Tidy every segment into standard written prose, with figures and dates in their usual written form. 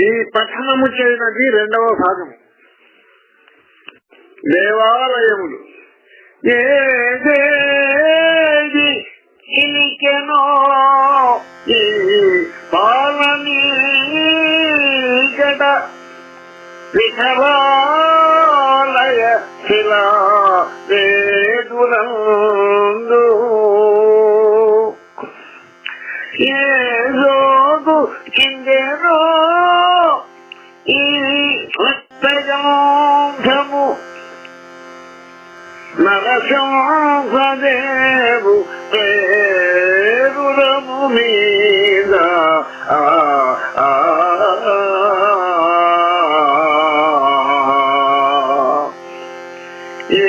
ఈ పఠనము చేయనది రెండవ భాగము. దేవాలయములు ఏదేది ఇలికెనో ఈ పాలని గడ విఠలాలయ శిలా వేదురందు ఏ జోగు చిందేనో ఈ రక్తజాంఘము నరసింహదేవు పేరురము మీద ఏ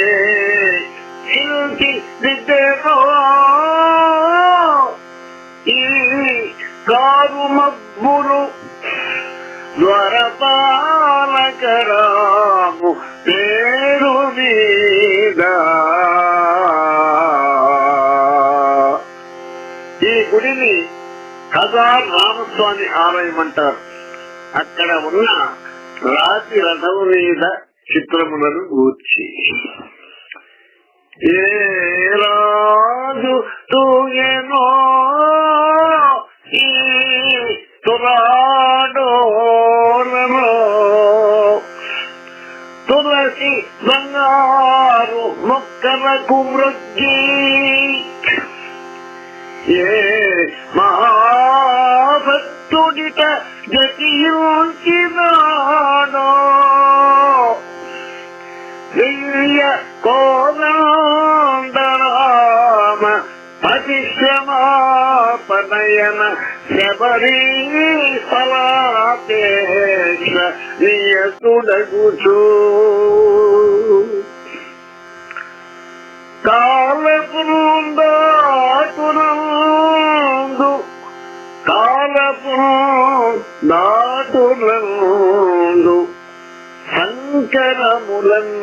ఇంటి దిద్దెనో ఈ కారు మబ్బులు ద్వారపాలకరాము పేరు మీద. ఈ గుడిని హజార్ రామస్వామి ఆలయం అంటారు. అక్కడ ఉన్న రాతి రథం మీద చిత్రములను గూర్చి ఏ రాజు తూగెనో ఈ తురాడోరలో తులసి బంగారు మొక్కలకు మృగ్గి ఏ మహాభక్తుడిట జతియుంచినాడో దివ్య కోదండరామ పతిశ్రమాపనయన శబరీ ఫలాపేక్ష నియతుడగుచు కాలపురందాటునందు కాలపురందాటునందు శంకరములన్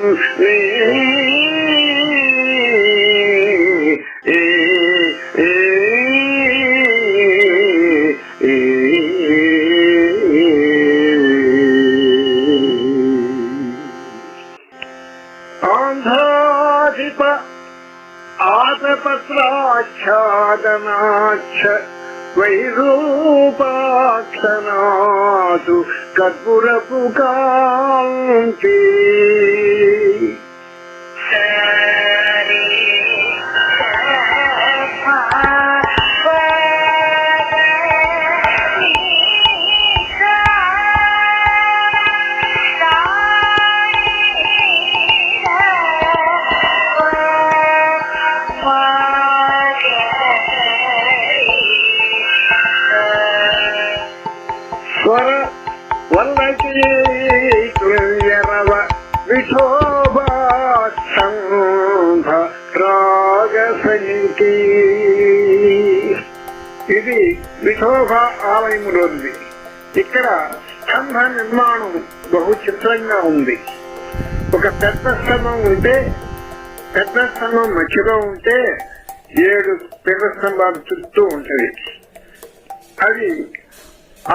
ఆంధ్రాధిప ఆతపత్రాచ్ఛాదనాచ్ఛ వైరూపాక్షనాదు కర్పూరపు కాంతి ఇది విఠోబ ఆలయములోనిది. ఇక్కడ స్తంభ నిర్మాణం బహు చిత్రంగా ఉంది. ఒక పెద్ద స్తంభం ఉంటే, పెద్ద స్తంభం మధ్యలో ఉంటే 7 పెద్ద స్తంభాలు చుట్టూ ఉంటది. అది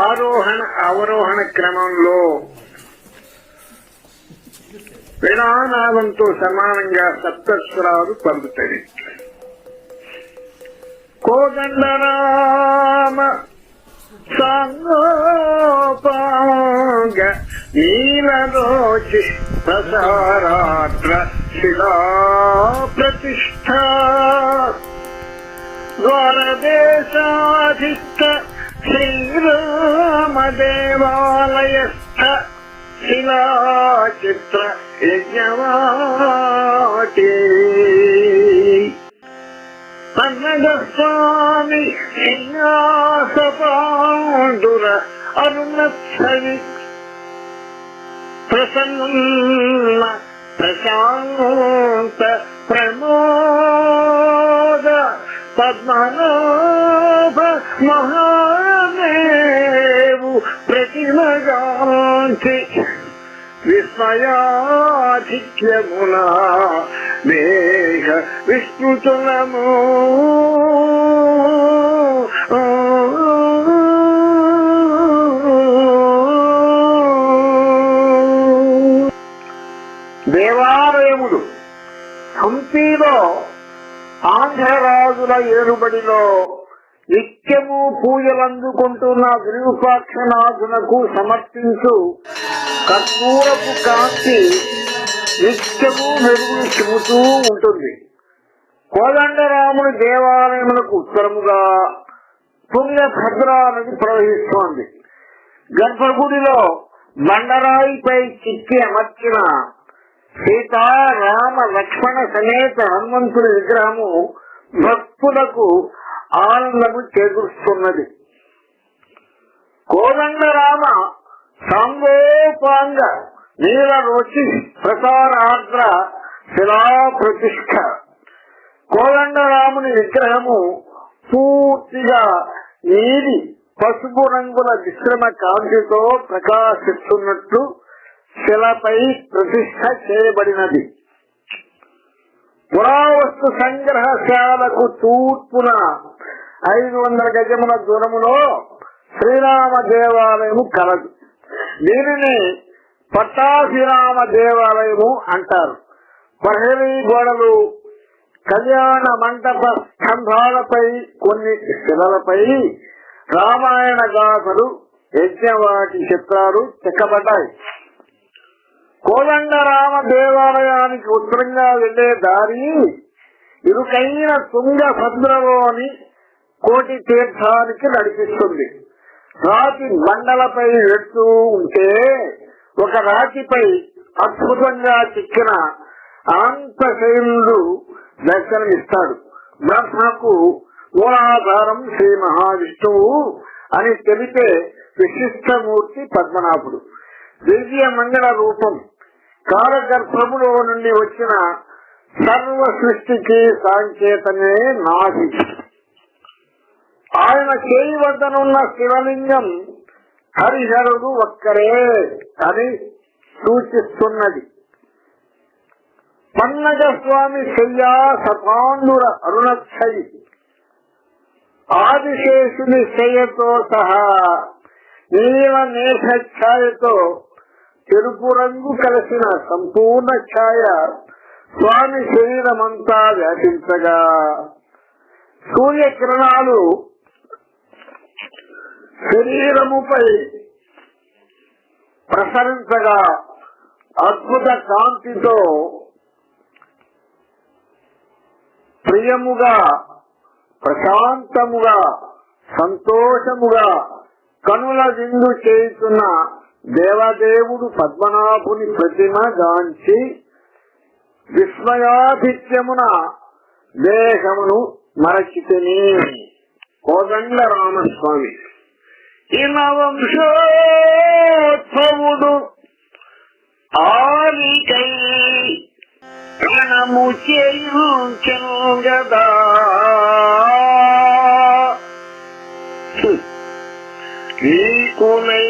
ఆరోహణ అవరోహణ క్రమంలో వేణానాదంతో సమానంగా సప్తస్వరాలు పలుకుతాయి. కోదండరామ సాంగోపాంగ నీలరోచి ప్రసారాత్ర శిలా ప్రతిష్ఠ ద్వారదేశాధిష్ట శ్రీరామ దేవాలయస్థ శిలాచిత్ర యజ్ఞవాటి కన్నడస్వామి సింహాసపాండుర అరుణత్సవి ప్రసన్న ప్రశాంత ప్రమోద పద్మనాభ మహాదేవు ప్రతిమగాంతి విస్మయాధిక్యమునా దేహ విస్తృతులము హంపీలో ఆంధ్రరాజుల ఏలుబడిలో నిత్యము పూజలందుకుంటున్న విరూపాక్షనాథునకు సమర్పించు కర్పూరపు కాంతి నిత్యము వెలుగులు చిమ్ముతూ ఉంటుంది. కోదండరాముని దేవాలయములకు ఉత్తరముగా తుంగభద్రా నది ప్రవహిస్తోంది. గర్భగుడిలో బండరాయిపై చిక్కి అమర్చిన సీతారామ లక్ష్మణ సమేత హనుమంతుడి విగ్రహము భక్తులకు ఆనందము చేకూరుస్తున్నది. కోదండరామ సాంగోపాంగ నీలరోచి ప్రసారార్ద్ర శిలా ప్రతిష్ఠ. కోదండరాముని విగ్రహము పూర్తిగా నీలి పసుపు రంగుల మిశ్రమ కాంతితో ప్రకాశిస్తున్నట్లు శిలపై ప్రతిష్ఠ చేయబడినది. పురావస్తు సంగ్రహశాలకు తూర్పున 500 గజముల దూరములో శ్రీరామ దేవాలయము కలదు. దీనిని పట్టాభిరామ దేవాలయము అంటారు. ప్రహరీ గోడలు, కళ్యాణ మంటప స్తంభాలపై కొన్ని శిలలపై రామాయణ గాథలు, యజ్ఞవాటి చిత్రాలు చెక్కబడ్డాయి. కోదండరామ దేవాలయానికి ఉత్తరంగా వెళ్లే దారి ఇరుకైన తుంగభద్రలోని కోటి తీర్థానికి నడిపిస్తుంది. రాతి బండలపై వెళ్తూ ఉంటే ఒక రాతిపై అద్భుతంగా చిక్కిన అనంతశైలుడు దర్శనమిస్తాడు. బ్రహ్మకు మూలాధారం శ్రీ మహావిష్ణువు అని తెలిపే విశిష్టమూర్తి పద్మనాభుడు. దివ్య మంగళ రూపం కాలగర్భములో నుండి వచ్చిన సర్వ సృష్టికి సాంకేతమే నాది. ఆయన చేయి వద్దనున్న శివలింగం హరిహరుడు ఒక్కరే అని సూచిస్తున్నది. పన్నగ స్వామి శయ్యా సపాండుర అరుణక్షయి ఆదిశేషుని శయ్యతో సహా నీల మేఘ ఛాయతో తెలుపు రంగు కలిసిన సంపూర్ణ ఛాయ స్వామి శరీరమంతా వ్యాపించగా సూర్యకిరణాలు శరీరముపై ప్రసరించగా అద్భుత కాంతితో ప్రియముగా, ప్రశాంతముగా, సంతోషముగా కనుల విందు చేస్తున్న దేవదేవుడు పద్మనాభుని ప్రతిమ గాంచి విస్మయాధిత్యమున దేహమును మరచితిని. కోదండ రామస్వామి ఇనవంశోద్భవుడు ఆలికై ప్రణము చేయుంచెనుగదా నీకునై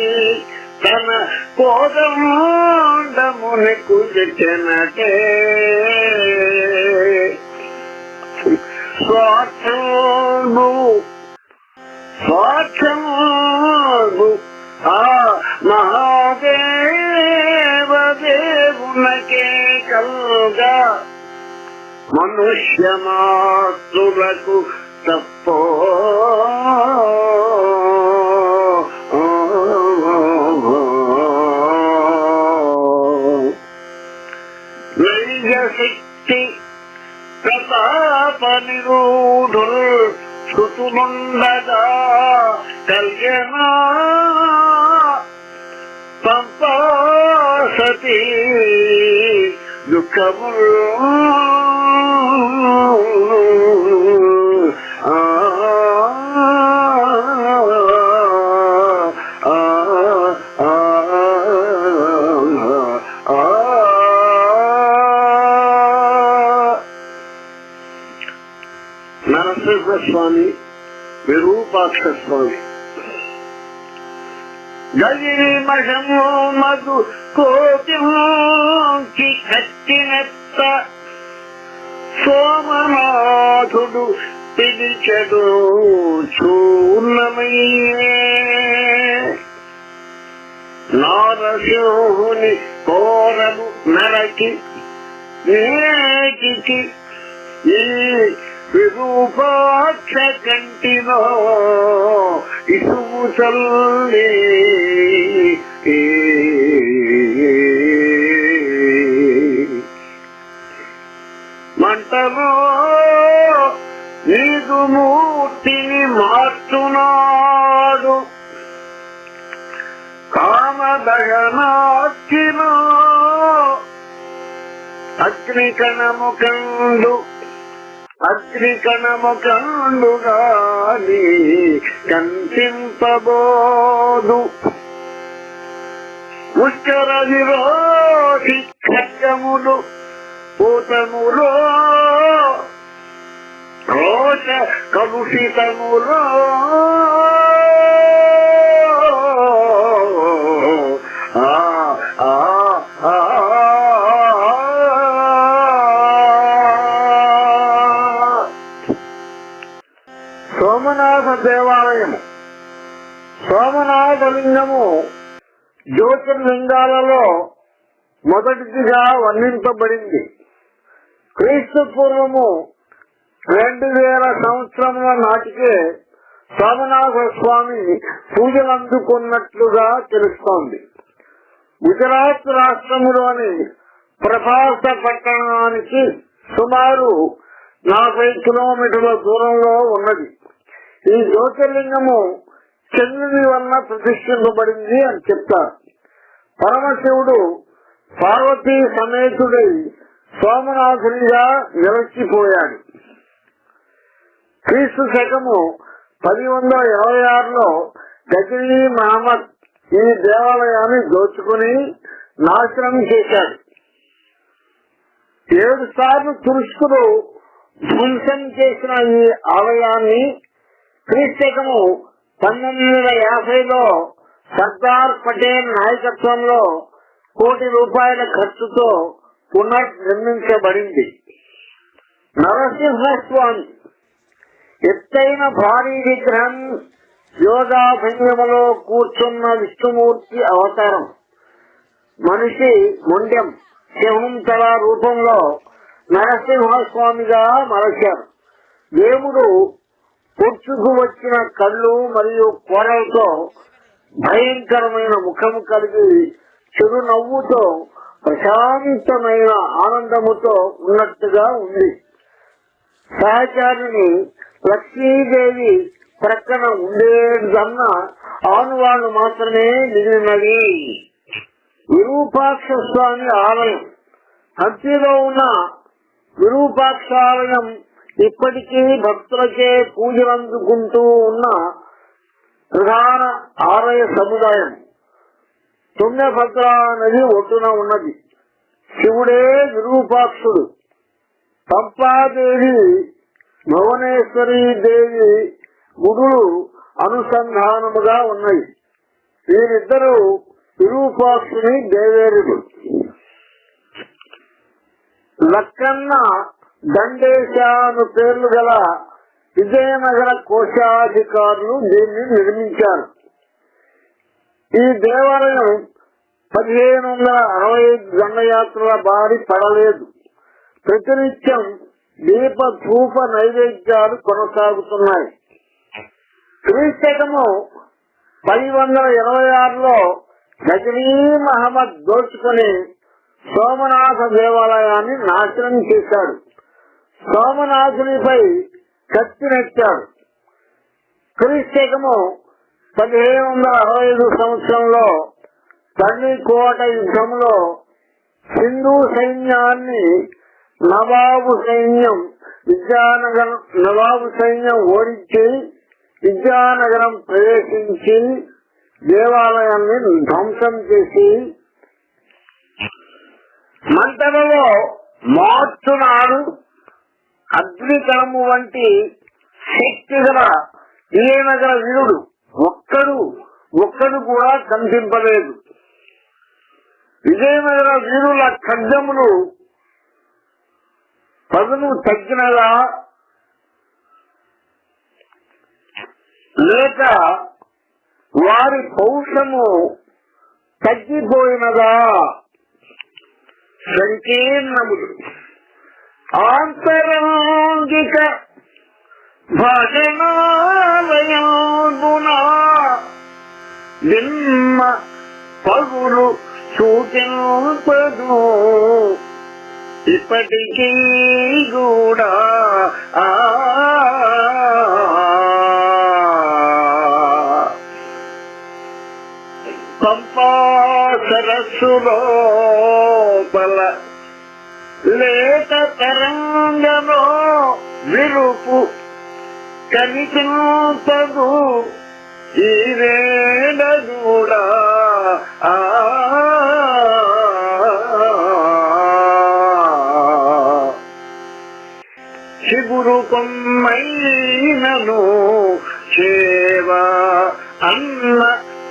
తన కోదండమునకు చెనటే స్వార్థము ఆ మహాదేవ దేవునకే కలుగా మనుష్య మాతృలకు తప్పో శక్తి ప్రతాప నిరూఢుల్ శృతులుండగా కళ్యాణ పంపాసతి దుఃఖము నరసింహస్వామి, విరూపాక్ష స్వామి. గజమషము మధు కోటి కట్టినెత్త సోమనాథుడు పిలిచెడు చూర్ణమయ్యే నారసింహుని కోరలు నరకి నేటికి ఈ విరూపాక్ష కంటిలో ఇసుము చల్లి మంటలో నీదు మూర్తిని మార్చునాడు కామదహనాక్షిలో అగ్నికణము కండుగాని కంటింపబోదు ముష్కర విరోధి ఖడ్గములు పూతములో రోష కలుషితములో సోమనాథ దేవాలయము. సోమనాథలింగము జ్యోతిర్లింగాలలో మొదటిదిగా వర్ణింపబడింది. క్రీస్తు పూర్వము 2000 సంవత్సరముల నాటికే సోమనాథ స్వామి పూజలు అందుకున్నట్లుగా తెలుస్తోంది. గుజరాత్ రాష్ట్రములోని ప్రభాస పట్టణానికి సుమారు 40 కిలోమీటర్ల దూరంలో ఉన్నది. ఈ జ్యోతిర్లింగము చంద్రుని వల్ల ప్రతిష్ఠింపబడింది అని చెప్తారు. పరమశివుడు పార్వతీ సమేతుడై సోమనాథునిగా నిలిచిపోయాడు. క్రీస్తు శకము 1026లో గజనీ మహమ్మద్ ఈ దేవాలయాన్ని దోచుకుని నాశనం చేశాడు. 7 సార్లు తురుష్కులు ధ్వంసం చేసిన ఈ ఆలయాన్ని క్రీస్తకము 1950లో సర్దార్ పటేల్ నాయకత్వంలో ₹1 కోటి ఖర్చుతో పునర్నిర్మించబడింది. నరసింహస్వామి ఎత్తైన భారీ విగ్రహం యోగాభంగములో కూర్చున్న విష్ణుమూర్తి అవతారం. మనిషి మొండెం సింహం తల రూపంలో నరసింహస్వామిగా మలచారు. దేవుడు పొడుచుకు వచ్చిన కళ్ళు మరియు కోరలతో భయంకరమైన ముఖము కలిగి చిరునవ్వుతో ప్రశాంతమైన ఆనందముతో ఉన్నట్టుగా ఉంది. సహచారిని లక్ష్మీదేవి ప్రక్కన ఉండేదన్న ఆనువాళ్లు మాత్రమే మిగిలినవి. విరూపాక్ష స్వామి ఆలయం. హంపీలో ఉన్న విరూపాక్షాలయం ఇప్పటికీ భక్తులచే పూజలందుకుంటూ ఉన్న ప్రధాన ఆలయ సముదాయం. తుంగభద్ర నది ఒడ్డున ఉన్నది. శివుడే విరూపాక్షుడు. పంపాదేవి, భువనేశ్వరీ దేవి గుడులు అనుసంధానముగా ఉన్నాయి. వీరిద్దరూ విరూపాక్షుని దేవేరుడు. లక్కన్న దండేశాను పేర్లు గల విజయనగర కోశాధికారులు దీన్ని నిర్మించారు. ఈ దేవాలయం 1565 దండయాత్రల బారి పడలేదు. ప్రతినిత్యం దీప ధూప నైవేద్యాలు కొనసాగుతున్నాయి. క్రీస్తకము 1026లో గజనీ మహమ్మద్ దోచుకుని సోమనాథ దేవాలయాన్ని నాశనం చేశాడు. సోమనాథునిపై కత్తినెట్టాడు. క్రీస్తకము 1565 సంవత్సరంలో తల్లికోట యుద్ధంలో హిందూ సైన్యాన్ని నవాబు సైన్యం ఓడించి విద్యానగరం ప్రవేశించి దేవాలయాన్ని ధ్వంసం చేసి మంటలలో మార్చునాడు. అగ్నికణము వంటి శక్తి గల విజయనగర వీరుడు ఒక్కడు కూడా కనిపింపలేదు. విజయనగర వీరుల ఖడ్గములు పదును తగ్గినదా లేక వారి పౌరుషము తగ్గిపోయినదా? సంకీర్ణములు. ఆంతరంగిక భాషణాలయందునా నిన్న పగులు సూచింపదు ఇప్పటికీ కూడా పంపా సరస్సు లోపల లేత తరంగలో విరుపు కనిపింపదు ఈ వేళ కూడా చిగురు కొమ్మైనను చేవ అన్న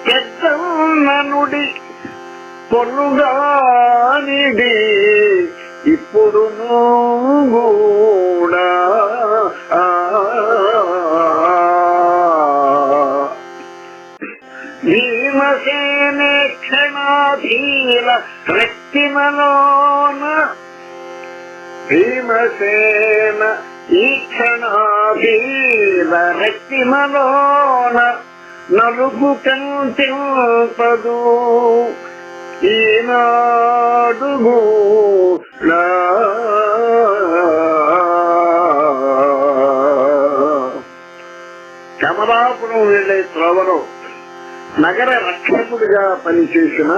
పెద్దన్న నుడి పొరుగానిది ఇప్పుడు కూడా భీమసేనే క్షణాధీల రక్తిమలోన భీమసేన ఈ క్షణాధీల రక్తిమలోన నలుగు కంటింపదు ఈనాడు కమలాపురం వెళ్లే త్రోవలో నగర రక్షకుడిగా పనిచేసిన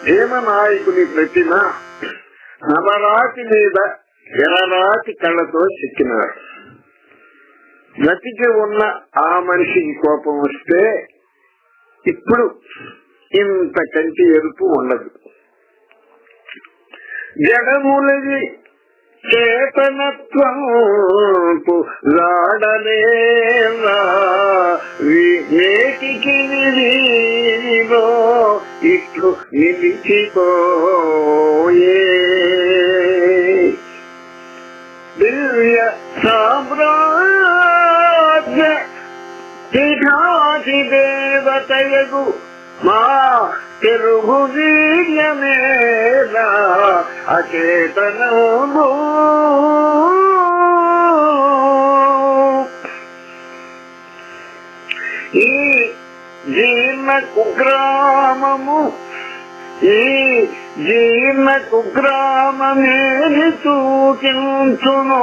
భీమనాయకుని ప్రతిమ నవరాతి మీద ఎర్రరాతి కళ్ళతో చెక్కినారు. బ్రతికి ఉన్న ఆ మనిషికి కోపం వస్తే ఇప్పుడు ఇంత కంటి ఎరుపు ఉండదు. జడములది చేతనత్వంపు రాడలేలా నేటికి నిలిలో ఇట్లు నిలిచిపోయే దివ్య సామ్రాజ్య పీఠాధి దేవతయగు మా తెలుగు వీర్యమేలా అచేతనము ఈ జీర్ణ కుగ్రామము ఈ జీర్ణ కుగ్రామమేని సూచించును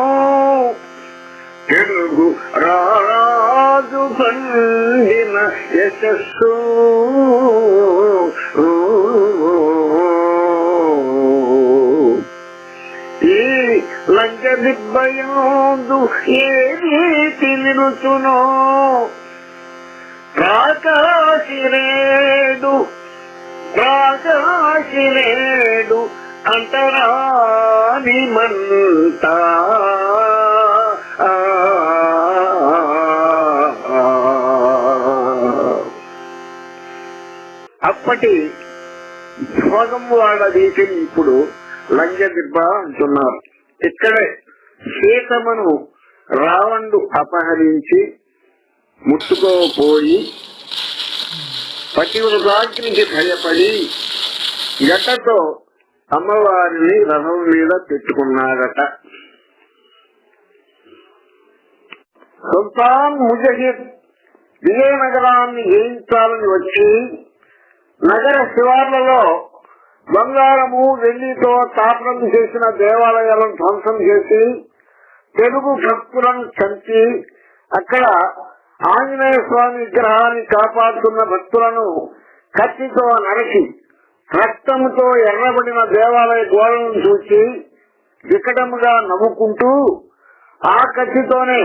తెలుగు రాజు పండిన యశస్సు ఈ లంక దిబ్బయందు ఏ రీతి నిలుచునో ప్రాకాశిరేడు అంతరాని మంతా అప్పటి భోగం వాళ్ళ వీటిని ఇప్పుడు లంజదిబ్బ అంటున్నారు. ఇక్కడే సీతమ్మను రావణుడు అపహరించి ముట్టుకోపోయి పతివ్రతాగ్నికి భయపడి గట్టతో అమ్మవారిని రథం మీద పెట్టుకున్నాడట. సుల్తాన్ ముజహిద్ విజయనగరాన్ని జయించాలని వచ్చి నగర శివార్లలో బంగారము వెండితో తాపనం చేసిన దేవాలయాలను ధ్వంసం చేసి తెలుగు భక్తులను చంపి అక్కడ ఆంజనేయ స్వామి విగ్రహాన్ని కాపాడుతున్న భక్తులను కత్తితో నరికి రక్తంతో ఎర్రబడిన దేవాలయ గోడలను చూసి వికటముగా నవ్వుకుంటూ ఆ కత్తితోనే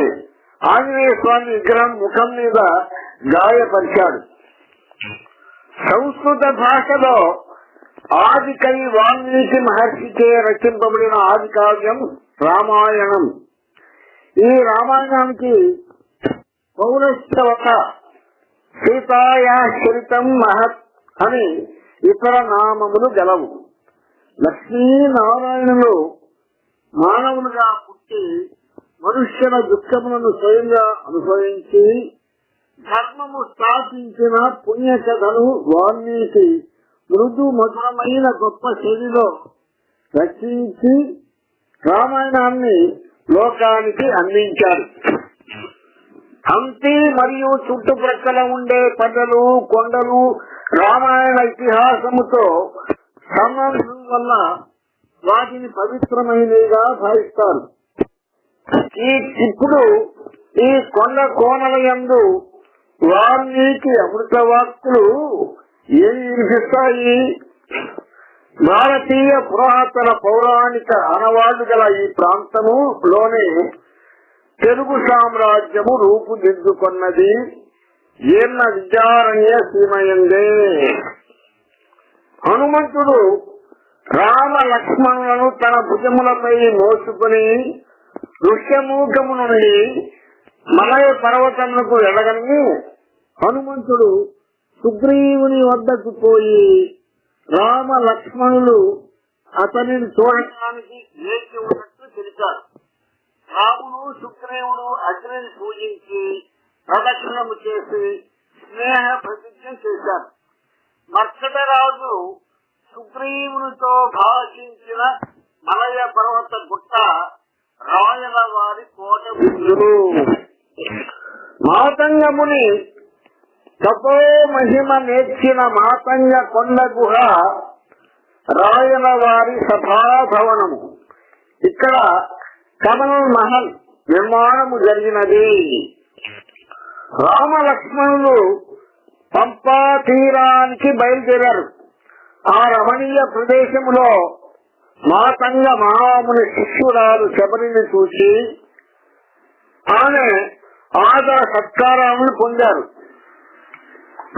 ఆంజనేయ స్వామి విగ్రహం ముఖం మీద గాయపరిచాడు. సంస్కృత భాషలో ఆది కవి వాల్మీకి మహర్షిచే రచింపబడిన ఆది కావ్యం రామాయణం. ఈ రామాయణానికి పౌరస్తవత సీతాయా చరితం మహత్ అని ఇతర నామములు గలవు. లక్ష్మీనారాయణులు మానవులుగా పుట్టి మనుష్యుల దుఃఖములను స్వయంగా అనుభవించి ధర్మము స్థాపించిన పుణ్యకథను వాల్మీకి మృదు మధురమైన గొప్ప శైలిలో రచించి రామాయణాన్ని లోకానికి అందించారు. హంపి మరియు చుట్టుప్రక్కల ఉండే పదలు కొండలు రామాయణ ఇతిహాసముతో సంబంధం వల్ల వాటిని పవిత్రమైనవిగా భావిస్తారు. ఇప్పుడు ఈ కొండ కోనల యందు వాల్మీకి అమృత వాక్కులు ఏమి వినిపిస్తాయి? భారతీయ పురాతన పౌరాణిక ఆనవాళ్లు గల ఈ ప్రాంతములోనే తెలుగు సామ్రాజ్యము రూపుదిద్దుకున్నది. ఈర్ణ విద్యారణ్య సీమయందే హనుమంతుడు రామ లక్ష్మణులను తన భుజములపై మోసుకుని ఋష్యమూకము నుండి మలయ పర్వతములకు వెళ్ళగని హనుమంతుడు సుగ్రీవుని వద్దకు పోయి రామ లక్ష్మణులు అతనిని చూడటానికి వేచి ఉన్నట్టు తెలిపారు. రాముడు సుగ్రీవుడు అగ్నిని పూజించి ప్రదక్షిణము చేసి స్నేహ ప్రతిజ్ఞ చేశారు. మర్కటరాజు సుగ్రీవునితో భాషించిన మలయ పర్వత గుట్ట రాయల వారి కోట. మాతంగముని తపో మహిమ నేర్చిన మాతంగ కొండ గుహ రాయల వారి సభాభవనము. ఇక్కడ కమల్ మహల్ నిర్మాణము జరిగినది. రామ లక్ష్మణులు పంపా తీరానికి బయలుదేరారు. ఆ రమణీయ ప్రదేశములో మాతంగ మహాముని శిష్యురాలు శబరిని చూసి ఆమె ఆదర సత్కారాలను పొందారు.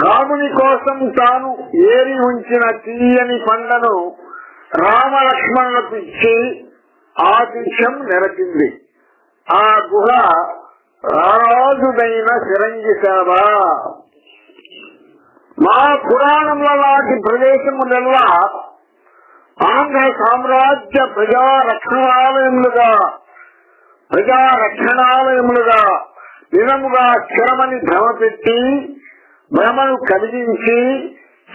రాముని కోసం తాను ఏరి ఉంచిన తీయని పండ్లను రామ లక్ష్మణులకు ఇచ్చి ఆతిథ్యం నెరపింది. ఆ గుహ రారాజుదైన ఫిరంగి సేవ. మా పురాణముల లాంటి ప్రదేశములెల్లా ఆంధ్ర సామ్రాజ్య ప్రజారక్షణాలయములుగా నిజముగా స్థిరమని భ్రమపెట్టి భ్రమను కలిగించి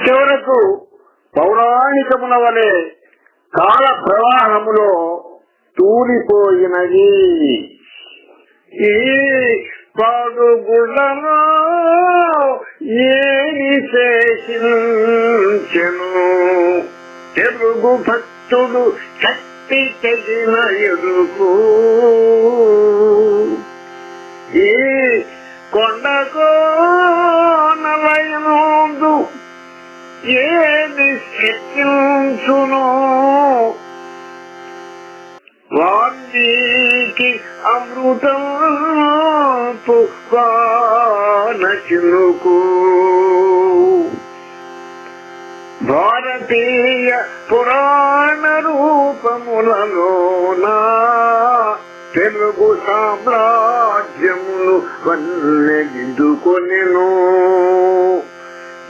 చివరకు పౌరాణికముల వలె కాల ప్రవాహములో తూలిపోయినది. ఈ పాడుగుళ్ళలో ఏమి చేసించెను తెలుగు భక్తుడు శక్తి తెగిన ఎరుకు. ఈ కొండకోనలయందు ఏమి శక్తించును వాల్మీకి అమృతం పుష్పానచినుకు. భారతీయ పురాణ రూపములలోన తెలుగు సామ్రాజ్యమును వన్నెదిద్దుకొనెను.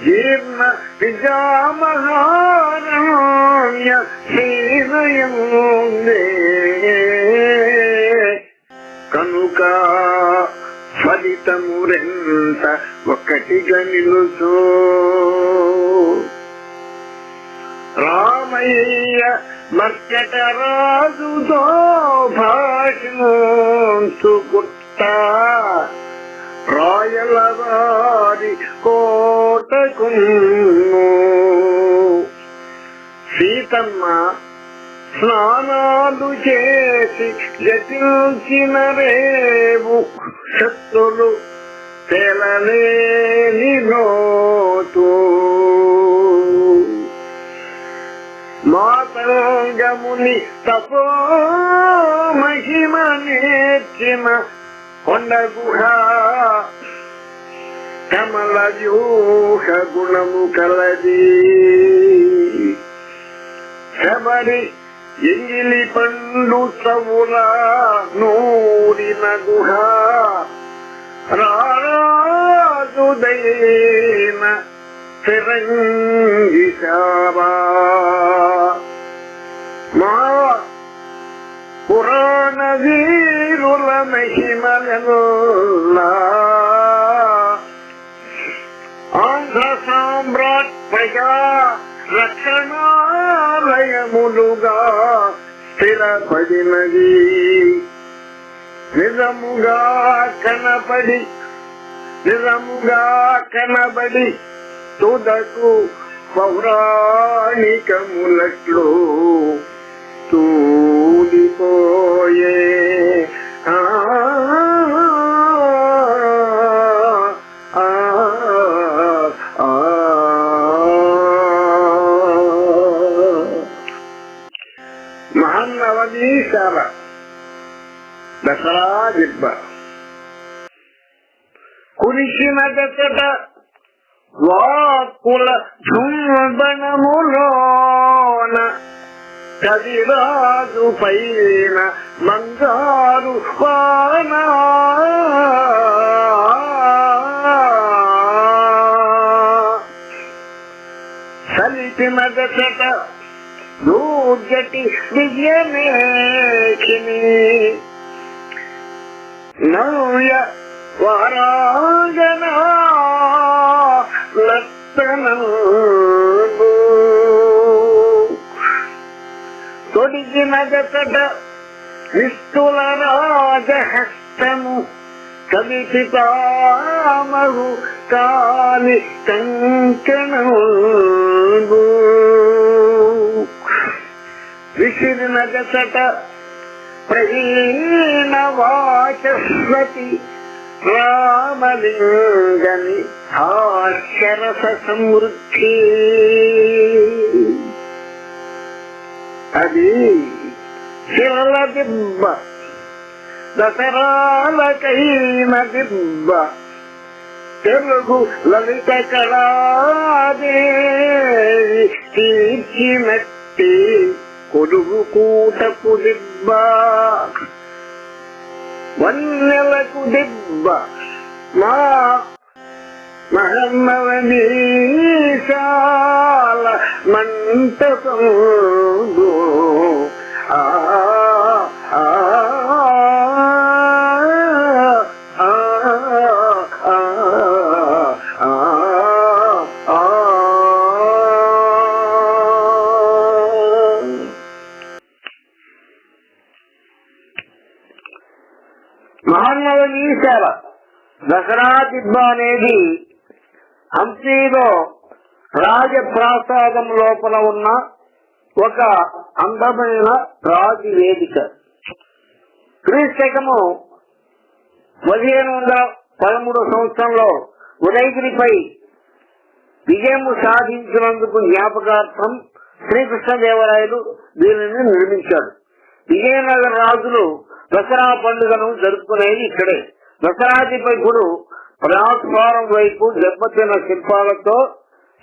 జీర్ణ విజామహారణ్య శ్రీనయందే కనుక ఫలితమురెంత ఒకటిగా నిలుచో. రామయ్య మర్కటరాజుతో భాషించుకుట్ట రాయల వారి కోటకు. సీతమ్మ స్నానాలు చేసి జటించిన రేవు శత్రులు తెలలేని లోతు. మాతంగముని తపో మహిమ నేర్చిన కొండ గుహ కమల వ్యూహ గుణము కలది. శబరి ఎంగిలి పండు చవుల నూరిన గుహ రారాజుదైన ఫిరంగి సేవ. మా పురాణ వీరుల మహిమలెల్లా ఆంధ్ర సామ్రాట్ ప్రజా రక్షణాలయములుగా స్థిరపడినది నిజముగా కనబడి తుదకు పౌరాణికములట్లు తూలిపోయే మహన్నవనీశాల దసరా దిబ్బ కురిసిన దశట వాక్కుల జుంబణములోన కవిరాజు పైన బంగారు వాన సలిపిన దశట దూర్జటి విజయమేఖిని నవ్య వారాంగన లత్తనంబు తొడిగిన దశట విస్తుల రాజహస్తము కవిపితామహు కాలి కంకణంబు విసిరిన దశట ప్రవీణ వాచస్వతి రామలింగని హాస్యరస సమృద్ధి అది శిల దిబ్బ దసరాలకైన దిబ్బ తెలుగు లలిత కళాదేవి తీర్చినట్టి కొడుగు కూటకు దిబ్బ వన్నెలకు దిబ్బ మా మహమ్మవనీశాల మంటపంబు మహన్నవనీశాల దసరా దిబ్బ అనేది హంపీలో రాజప్రాసాదం లోపల ఉన్న ఒక అందమైన రాజు వేదిక. క్రీస్తకము 1513 సంవత్సరంలో ఉదయగిరిపై విజయము సాధించినందుకు జ్ఞాపకార్థం శ్రీకృష్ణదేవరాయలు దీనిని నిర్మించాడు. విజయనగర రాజులు దసరా పండుగను జరుపుకునేది ఇక్కడే. దసరా దిబ్బడు ప్లాట్ఫారం వైపు దెబ్బతిన్న శిల్పాలతో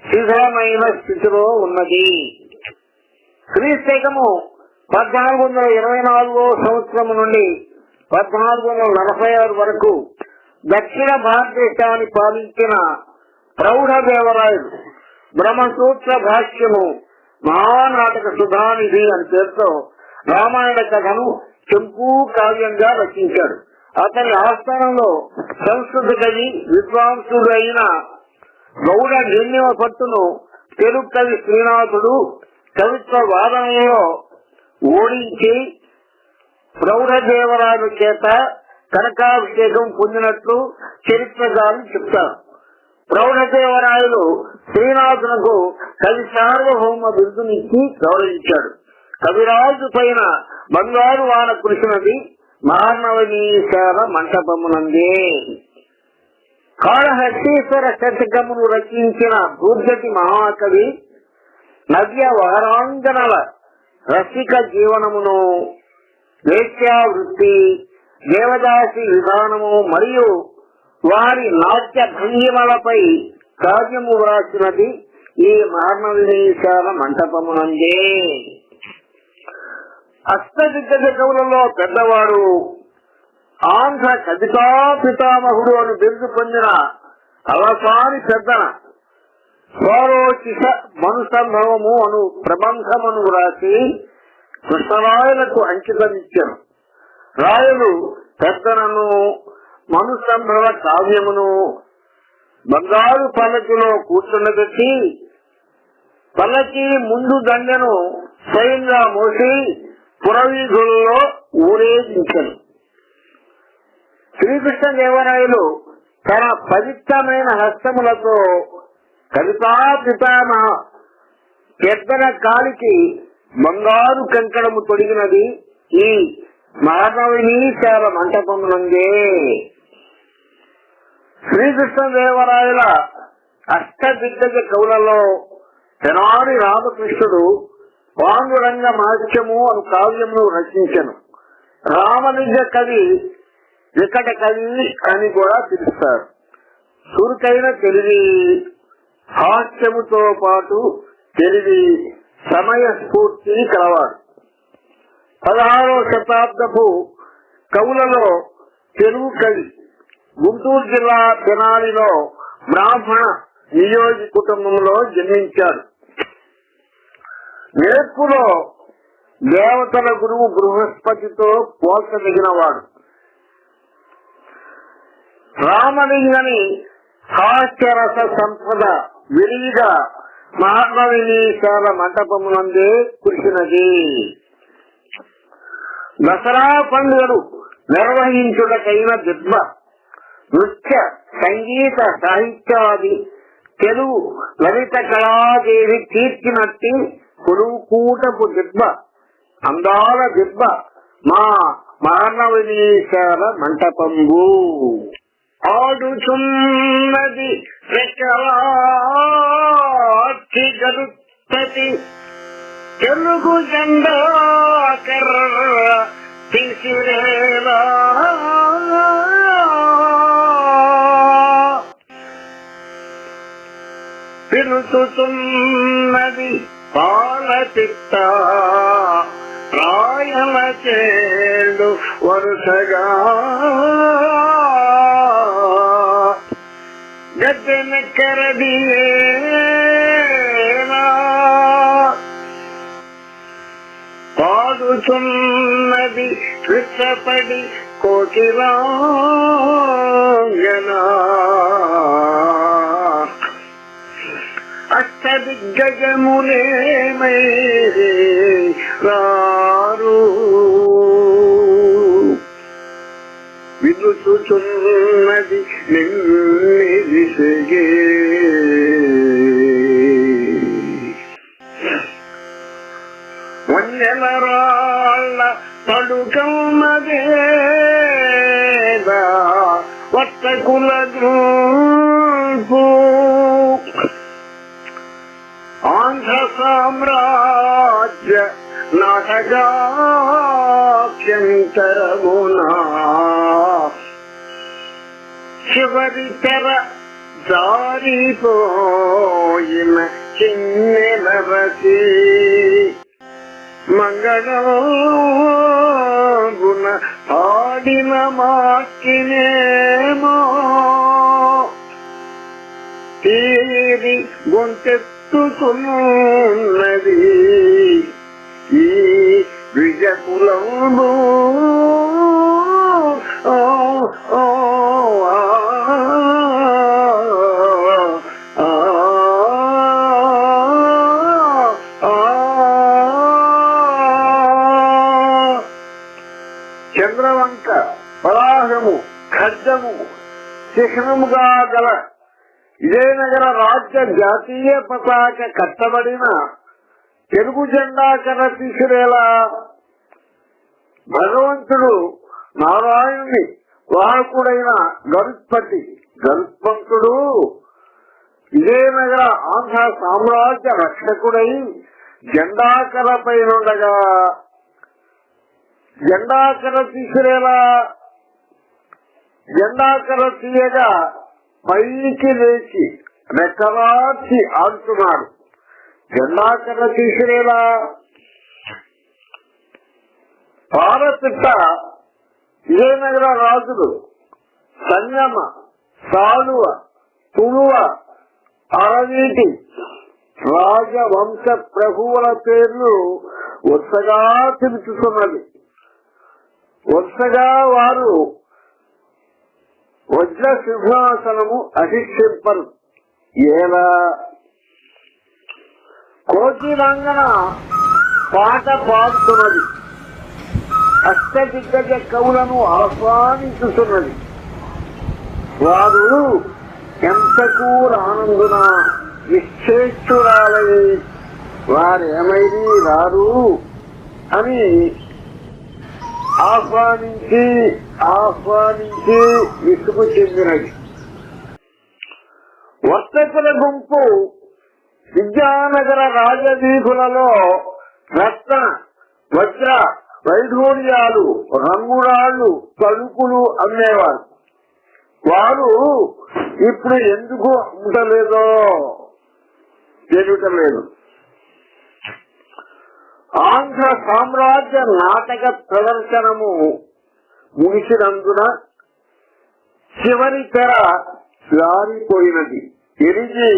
శిథిలమైన స్థితిలో ఉన్నది. క్రీస్తకము 1424 సంవత్సరం నుండి 1446 వరకు దక్షిణ భారతదేశాన్ని పాలించిన ప్రౌఢదేవరాయలు బ్రహ్మసూత్ర భాష్యము మహానాటక సుధానిధి అని పేరుతో రామాయణ కథను చెంపు కావ్యంగా రచించాడు. అతని ఆస్థానంలో సంస్కృత కవి విద్వాంసుడు అయిన గౌడ జన్యవ పట్టును తెలుగు కవి శ్రీనాథుడు కవిత్వ వాదనలో ఓడించి ప్రౌఢదేవరాయల చేత కనకాభిషేకం పొందినట్లు చరిత్రకారులు చెప్తారు. ప్రౌఢదేవరాయలు శ్రీనాథునకు కవి సార్వభౌమ బిరుదునిచ్చి గౌరవించాడు. కవిరాజు పైన బంగారు వాన కురిసినది మహానవనీశాల మంటపమునందే. కాళహస్తీశ్వర శతకమును రచించిన దూర్జటి మహాకవి నవ్య వహరాంగనల రసిక జీవనమును, వేశ్యావృత్తి, దేవదాసి విధానము మరియు వారి నాట్య భంగిమలపై కావ్యము వ్రాసినది ఈ మహానవనీశాల మంటపమునందే. అష్టదిగ్గజ కవులలో పెద్దవాడు, ఆంధ్ర కవితా పితామహుడు అని బిరుదు పొందిన అలసాని పెద్దన స్వరోచిష మనుసంభవము అను ప్రబంధమును రాసి కృష్ణరాయలకు అంకితమిచ్చారు. రాయలు పెద్దనను మనుసంభవ కావ్యమును బంగారు పల్లకిలో కూర్చుండబెట్టి పల్లకి ముందు దండను స్వయంగా మోసి పురవీధుల్లో ఊరేగించను. శ్రీకృష్ణదేవరాయలు తన పవిత్రమైన హస్తములతో కవితా పితామహ పెద్దల కాలికి బంగారు కంకణము తొడిగినది ఈ మహానవనీశాల మంటపమునందే. శ్రీకృష్ణదేవరాయల అష్టదిగ్గజ కవులలో తెనాలి రామకృష్ణుడు పాండురంగ మహత్యము అను కావ్యమును రచించెను. రామలింగ కవి వికట కవి అని కూడా పిలుస్తారు. చురుకైన తెలివి, హాస్యముతో పాటు తెలివి, సమయ స్ఫూర్తి కలవాడు. 16వ శతాబ్దపు కవులలో తెలుగు కవి. గుంటూరు జిల్లా తెనాలిలో బ్రాహ్మణ నియోజక కుటుంబంలో జన్మించాడు. నేర్పులో దేవతల గురువు బృహస్పతితో పోల్చదగినవాడు. రామలింగని హాస్యరస సంపద విరిగా మహానవనీశాల మంటపమునందే కురిసినది. దసరా పండుగను నిర్వహించుటకైన దిబ్బ, నృత్య సంగీత సాహిత్యాది తెలుగు లలిత కళాదేవి తీర్చినట్టి కొలువుకూటపు దిబ్బ, అందాల దిబ్బ మా మహానవనీశాల మంటపంబు. ఆడుచున్నది రెక్కలాచి గరుత్పతి తెలుగు జెండా కర్ర తీసిరేలా. పిలుచుతున్నది పాలపిట్ట రాయల చేడు వరుసగా. గద్దెనెక్కరదియేనా పాడుచున్నది కృష్ణపడి కోకిలాంగనా. అష్టదిగ్గజములేమై రారు విదుచుచున్నది నిన్నిదిసగే. వన్నెల రాళ్ళ పడుకమ్మదేదా వర్తకుల గ్రూపు. ఆంధ్ర సామ్రాజ్య నాటకాభ్యంతరమునా చివరి తెర జారిపోయిన చిన్నెలరసి మంగళగుణ ఆడిన మాకినేమో తీరి గొంతెత్తుతున్నది ఈ విజకులంబు. చంద్రవంక పరాహము ఖడ్గము చిహ్నముగా గల విజయనగర రాజ్య జాతీయ పతాక కట్టబడిన తెలుగు జెండా కర్ర తీసిరేలా. భగవంతుడు నారాయణుని వాహకుడైన గరుత్పంతుడు విజయనగర ఆంధ్ర సామ్రాజ్య రక్షకుడై జెండాకర్రపై నుండగా జెండాకర్ర తీసిరేలా. జెండాకర్ర తీయగా పైకి లేచి రెక్కలాచి ఆడుతున్నాడు. జెండాకర్ర తీసిరేలా. పాలపిట్ట విజయనగర రాజులు సంగమ, సాళువ, తుళువ, అరవీటి రాజవంశ ప్రభువుల పేర్లు వరుసగా పిలుచుతున్నది. వరుసగా వారు వజ్ర సింహాసనము అధిష్ఠింపరు. ఏలా కోకిలాంగన పాట పాడుతున్నది. అష్టదిగ్గజ కవులను ఆహ్వానించుతున్నది. వారు ఎంతకు ఆనందున నిశ్చేష్టురాలై వారేమైనా రారు అని ఆహ్వానించి విసుగు చెందినది. వర్తకుల గుంపు విద్యానగర రాజవీధులలో రత్న వజ్ర వైఢూర్యాలు రంగురాళ్లు తలుపులు అమ్మేవారు. వారు ఇప్పుడు ఎందుకు అమ్మటలేదో తెలియటలేదు. ఆంధ్ర సామ్రాజ్య నాటక ప్రదర్శనము ముగిసినందున చివరి తెర జారిపోయినది. తిరిగి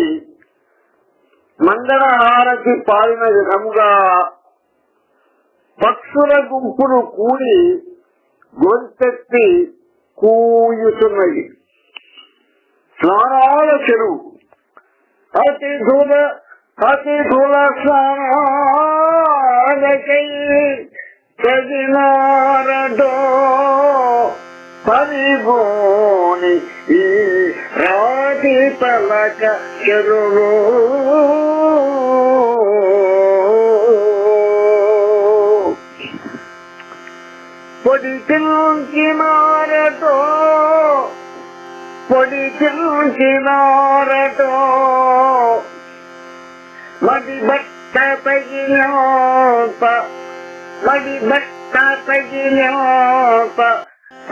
మంగళహారతి పాడిన విధముగా పక్షుల గుంపులు కూడి గొంతెత్తి కూయుతున్నది. స్నానాల చెరువు అతిథుల స్నానాలకై తగినారడో పరిగోని ఈ రాతి పలక చెరువు పొడి పిలిచినారటో మడి బట్ట తగిలాప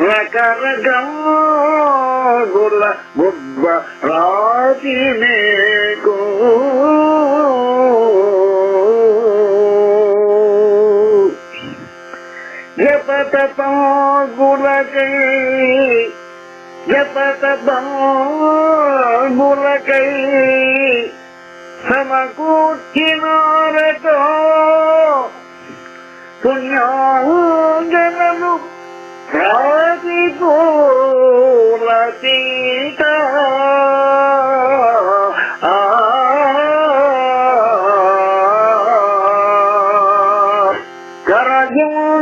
రకరకాల బుబ్బ రాతి మేకు జపతపాగులకై సమకూర్చినారటో పుణ్యాంజనలు రాతికూలతీత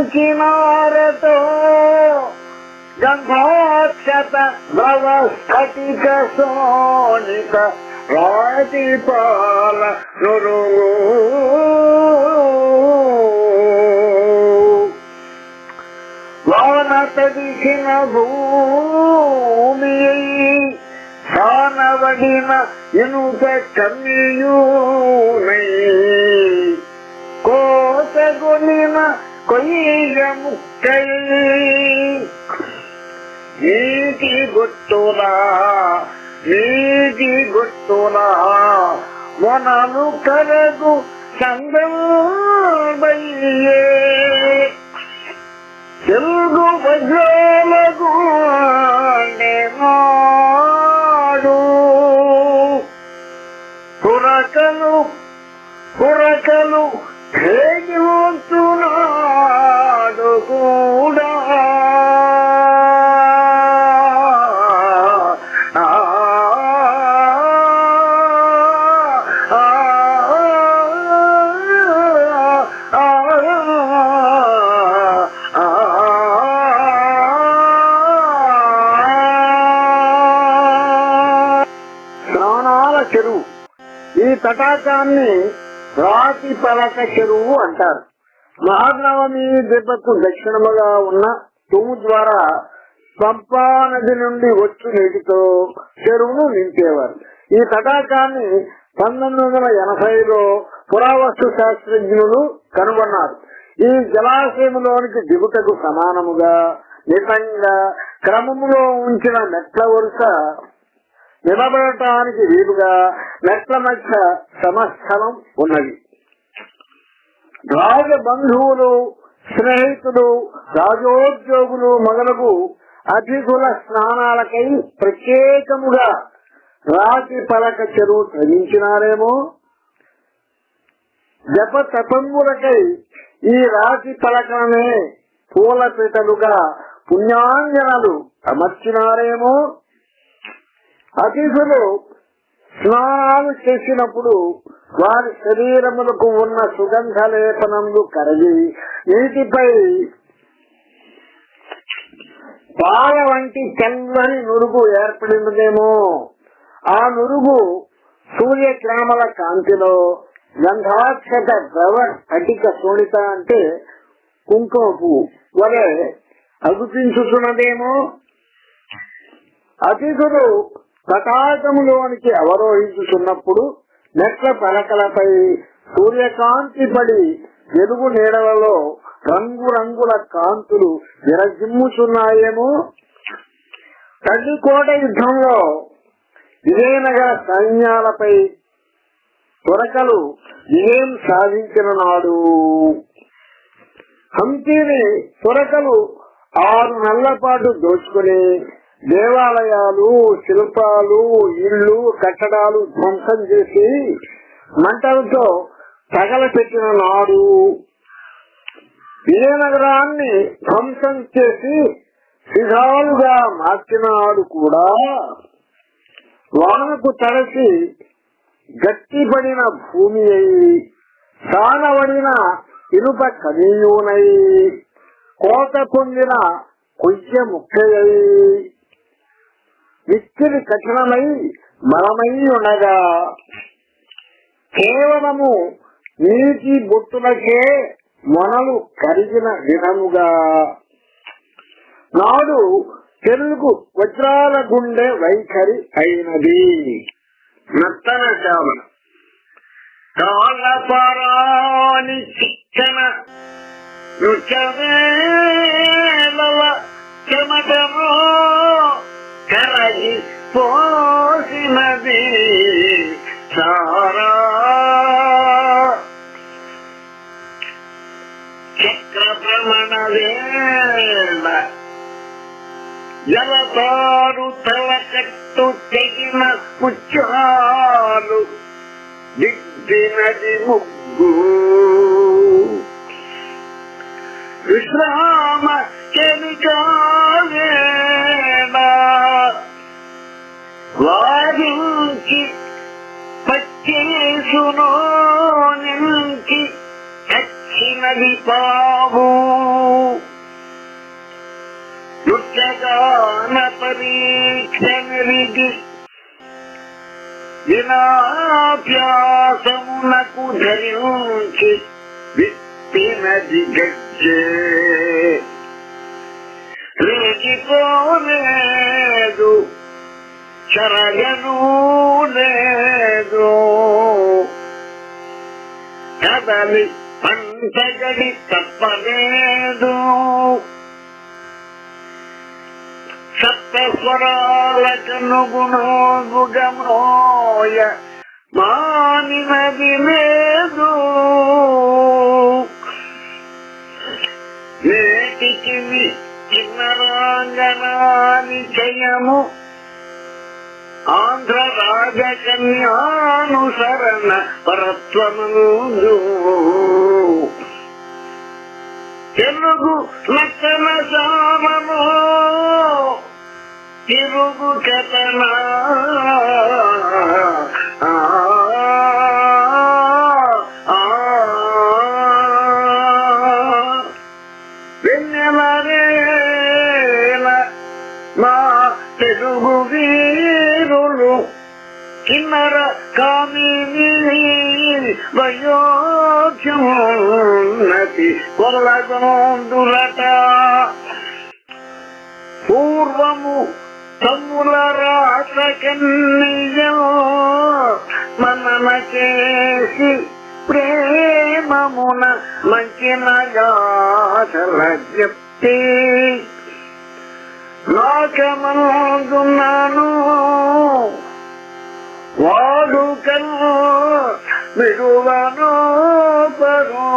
కరగించినారటో గంధాక్షత భవస్ఫటిక సోనిత రాతిపాల నురుగు వాన తడిసిన భూమి సానవడిన ఇనుప కన్నీయూనై కోసగొనిన కొయ్య ముక్కై నీటి గుట్టులా వనలు కరగు సందర్భయ్యే తెలుగు వజ్రాలకు నాడు పురకలు హేగివంతునాడు కూడా చెరువు. ఈ తటాకాన్ని రాతి పలక చెరువు అంటారు. మహానవమి దెబ్బకు దక్షిణముగా ఉన్న తుమ్ము ద్వారా పంపా నది నుండి వచ్చు నీటితో చెరువును నింపేవారు. ఈ తటాకాన్ని 1980లో పురావస్తు శాస్త్రజ్ఞులు కనుగొన్నారు. ఈ జలాశయంలోనికి దిగుటకు సమానముగా నిజంగా క్రమములో ఉంచిన మెట్ల వరుస నిలబడటానికి వీలుగా మెట్ల మధ్య సమస్థలం ఉన్నది. రాజబంధువులు, స్నేహితులు, రాజోద్యోగులు మొదలగు అతిథుల స్నానాలకై ప్రత్యేకముగా రాతి పలక చెరువు త్రవించినారేమో. జప తపంబులకై ఈ రాతి పలకనే పూలపీటలుగా పుణ్యాంజనలు అమర్చినారేమో. అతిథులు స్నానాలు చేసినప్పుడు వారి శరీరములకు ఉన్న సుగంధ లేపనములు కరిగి నీటిపై పాల వంటి తెల్లని నురుగు ఏర్పడినదేమో. ఆ నురుగు సూర్యకిరణముల కాంతిలో గంధాక్షత ద్రవ అధిక శోణిత అంటే కుంకుమ పువ్వు వలె అగుపించుతున్నదేమో. అతిథులు తటాకములోనికి అవరోహించుతున్నప్పుడు మెట్ల పలకలపై సూర్యకాంతి పడి వెలుగు నీడలలో రంగురంగుల కాంతులు విరజిమ్ముతున్నాయేమో. తల్లికోట యుద్ధంలో విజయనగర సైన్యాలపై తురకలు విజయం సాధించిన నాడు హంపీని తురకలు 6 నెలల పాటు దోచుకుని దేవాలయాలు, శిల్పాలు, ఇళ్లు, కట్టడాలు ధ్వంసం చేసి మంటలతో తగలపెట్టిన నాడు, విజయనగరాన్ని ధ్వంసం చేసి శిథాలుగా మార్చిన నాడు కూడా వానకు తలసి గట్టిపడిన భూమి అయి సానవడిన ఇనుప కనీయునై కోత పొందిన కొయ్య ముక్కయ్యి మిక్కిలి కఠినమై బలమై ఉండగా కేవలము నీటి బొట్టులకే మొనలు కరిగిన విధముగా నాడు తెలుగు వజ్రాల గుండె వైఖరి అయినది. నత్తన చావన కాలపరాని చిక్కన రుచవేలవ చెమటమో కరగి పోసినది సారా చక్రభ్రమణ వేళ జలతారు తలకట్టు తెగిన పుచ్చాలు దిగ్గినది ముగ్గు విశ్రామ చెలికావేళ వారించి పచ్చేసునో నుంచి చచ్చినది పావు నృత్యగాన పరీక్షనిరిగి వినాభ్యాసమునకు ధరించి విప్పినది గజ్జే రేగిపోలేదు చరగను లేదు కదలి పంటగడి తప్పలేదు సప్తస్వరాలకనుగుణోగుగమోయ మానినది లేదు నేటికి కిన్నరాంగనాని జయము ఆంధ్ర రాజకన్యానుసరణ పరత్వమందు తెలుగు లక్షణ సామము తిరుగు కథన వెన్నెలరేల మా తెలుగు వీరులు కిన్నర కామిని వయోధ్యమున్నతి కొల్లగొందులట పూర్వము తమ్ముల రాసకన్నిజం మనన చేసి ప్రేమమున మంచిన గాథల చెప్తే లోకమందున్నాను వాడుకను విడువను పరు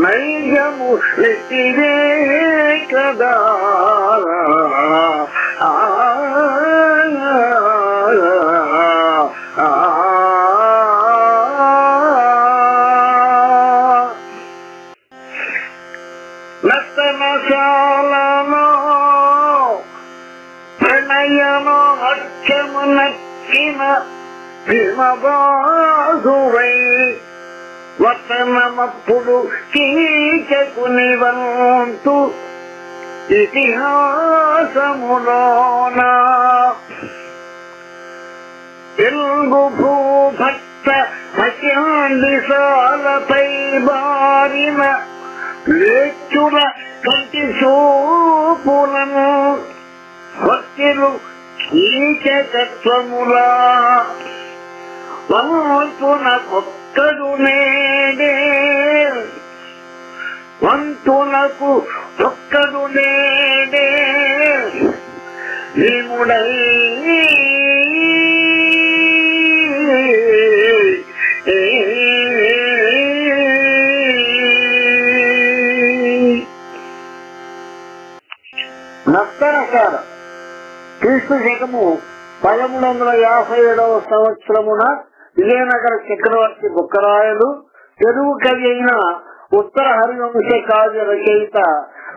నైజము నెట్టిదే కదా నర్తనశాలలో ప్రణయము అక్షము నక్కిన భీమబాధువై వతనమప్పుడు కీచకుని వంతు ఇతిహాసములోన తెలుగు భూభక్త పశ్యాందిశాలపై బారిన లేచుల కంటి చూపులను భక్తులు కీచకత్వములా వంతునకొక్కడు నేడే వంతులకు ఒక్కడు నేడే భీముడై నత్తరసార క్రీస్తు శకము 1357 సంవత్సరమున విజయనగర చక్రవర్తి బుక్కరాయలు తెలుగు కవి అయిన ఉత్తర హరివంశ కావ్య రచయిత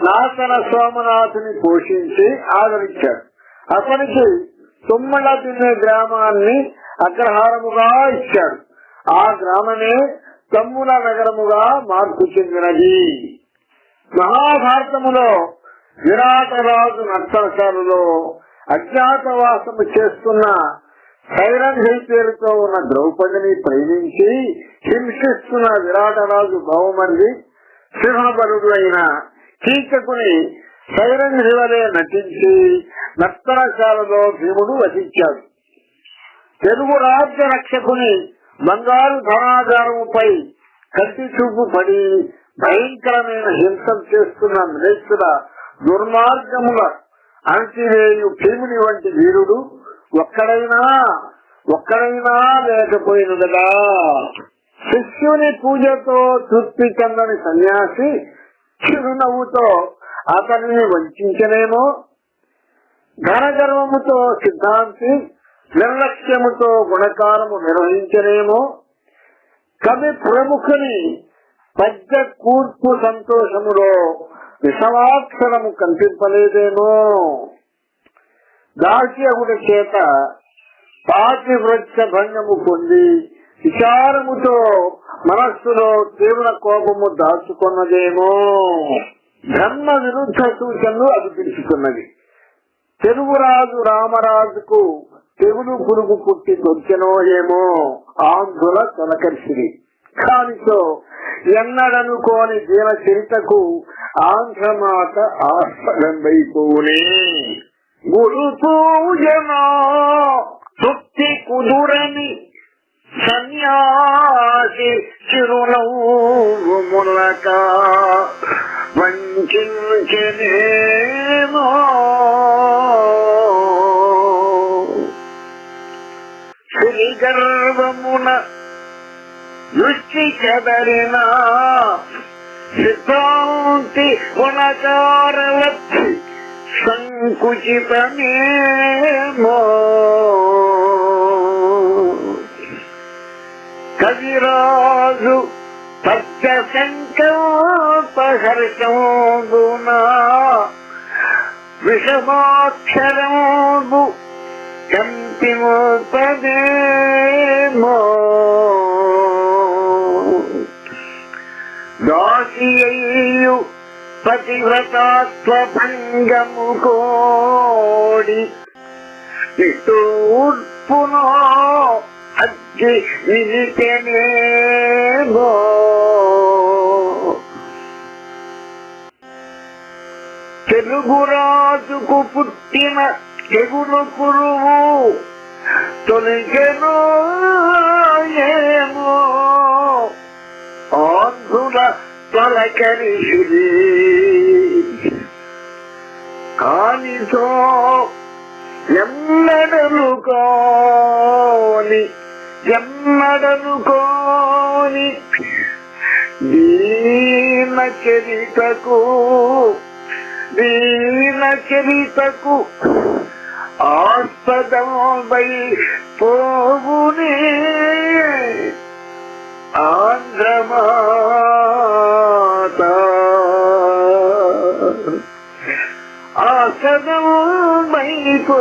నాసన సోమనాథుని పోషించి ఆదరించాడు. అతనికి తుమ్మల తినే గ్రామాన్ని అగ్రహారముగా ఇచ్చాడు. ఆ గ్రామమే తమ్ముల నగరముగా మార్పు చెందినది. మహాభారతములో విరాటరాజు నర్తనశాలలో అజ్ఞాతవాసము చేస్తున్న సైరంధ్రి పేరుతో ఉన్న ద్రౌపదిని ప్రేమించి హింసిస్తున్న విరాటరాజు బహుమంది సింహబలుడు అయిన కీచకుని సైరంధ్రి వలె నటించి నర్తనశాలలో భీముడు వధించాడు. తెలుగు రాజ్య రక్షకుని బంగారు ధనాగారముపై కంటి చూపు పడి భయంకరమైన హింసలు చేస్తున్న మ్లేచ్చుల దుర్మార్గముల అణచివేయు భీముని వంటి వీరుడు ఒక్కడైనా లేకపోయినదా. శిష్యుని పూజతో తృప్తి చెందని సన్యాసి చిరునవ్వుతో అతనిని వంచనేమో, ఘనగర్వముతో సిద్ధాంతి నిర్లక్ష్యముతో గుణకారము నిర్వహించనేమో, కవి ప్రముఖుని పద్య కూర్పు సంతోషములో విషవాక్షరము కల్పింపలేదేమో, దాస్యగుడి చేత పాతివ్రత్య భంగము పొంది విచారముతో మనస్సులో తీవ్ర కోపము దాచుకున్నదేమో, ధర్మ విరుద్ధ సూచనలు అది పిలుచుకున్నది. తెలుగురాజు రామరాజుకు తెగులు పురుగు పుట్టి దొరికెనో ఏమో ఆంధ్రుల తొలకరిసిరి. కానితో ఎన్నడనుకోని దీన చరితకు ఆంధ్రమాత ఆస్పదంబైపోనే. గురు పూజనా తృప్తి కుదురని సన్యాసి చిరునవ్వు ములక వంచెనేమో, శ్రీ గర్వమున దృష్టి చెదరిన సిద్ధాంతి గుణకారవచ్చి సంకుచితమేమో, కవిరాజు పద్య సంకల్పహర్షంబునా విషమాక్షరంబు కంపిమోపదేమో, దాసియు పతివ్రతాత్వ భంగము కోడి నిట్టూర్పునో అగ్గి నిలిపెనేమో, తెలుగురాజుకు పుట్టిన తెగులు పురుగు తొలిగెనో ఏమో, ఆంధ్రుల తొలకరిసిరి. కానితో ఎన్నడనుకోని దీన చరితకు ఆస్పదమై పోవునే ఆంధ్రమాత ఆస్పదమై పో